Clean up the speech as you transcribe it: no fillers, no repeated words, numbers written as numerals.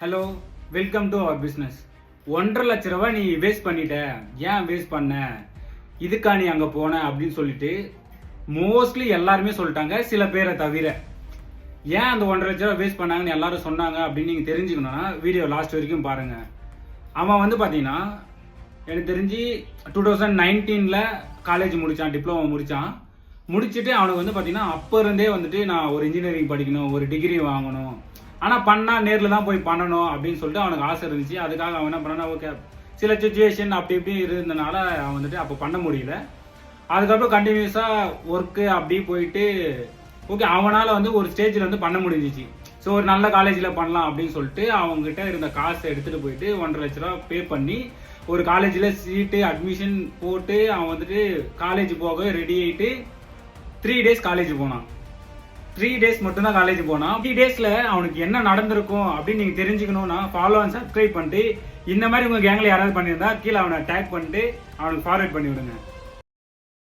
Hello, welcome to our business. 1,50,000 நீ waste பண்ணிட்ட. ஏன் வேஸ்ட் பண்ண, இதுக்கா நீ அங்கே போன அப்படின்னு சொல்லிட்டு மோஸ்ட்லி எல்லாருமே சொல்லிட்டாங்க, சில பேரை தவிர. ஏன் அந்த 1,50,000 வேஸ்ட் பண்ணாங்கன்னு எல்லாரும் சொன்னாங்க அப்படின்னு நீங்கள் தெரிஞ்சுக்கணும்னா வீடியோ லாஸ்ட் வரைக்கும் பாருங்கள். அவன் வந்து பார்த்தீங்கன்னா எனக்கு தெரிஞ்சு 2019 காலேஜ் முடித்தான், டிப்ளமோ முடித்தான். முடிச்சுட்டு அவனுக்கு வந்து பார்த்தீங்கன்னா அப்போ இருந்தே வந்துட்டு நான் ஒரு இன்ஜினியரிங் படிக்கணும், ஒரு டிகிரி வாங்கணும், ஆனால் பண்ணால் நேரில் தான் போய் பண்ணணும் அப்படின்னு சொல்லிட்டு அவனுக்கு ஆசை இருந்துச்சு. அதுக்காக அவன் என்ன பண்ணானா, ஓகே சில சுச்சுவேஷன் அப்படி இப்படி இருந்ததுனால அவன் வந்துட்டு அப்போ பண்ண முடியல. அதுக்கப்புறம் கண்டினியூஸாக ஒர்க்கு அப்படி போயிட்டு ஓகே அவனால் வந்து ஒரு ஸ்டேஜில் வந்து பண்ண முடிஞ்சிச்சு. ஸோ ஒரு நல்ல காலேஜில் பண்ணலாம் அப்படின்னு சொல்லிட்டு அவங்ககிட்ட இருந்த காசை எடுத்துகிட்டு போயிட்டு 1,50,000 பே பண்ணி ஒரு காலேஜில் சீட்டு அட்மிஷன் போட்டு அவன் வந்துட்டு காலேஜ் போக ரெடி ஆகிட்டு 3 days காலேஜ் போனான். 3 days மட்டும்தான் காலேஜ் போனான். 3 daysல அவனுக்கு என்ன நடந்திருக்கும் அப்படின்னு நீங்க தெரிஞ்சுக்கணும்னா ஃபாலோ அண்ட் சப்ஸ்கிரைப் பண்ணிட்டு இந்த மாதிரி உங்க கேங்ல யாராவது பண்ணியிருந்தா கீழே அவனை டேக் பண்ணிட்டு அவனுக்கு ஃபார்வர்ட் பண்ணி விடுங்க.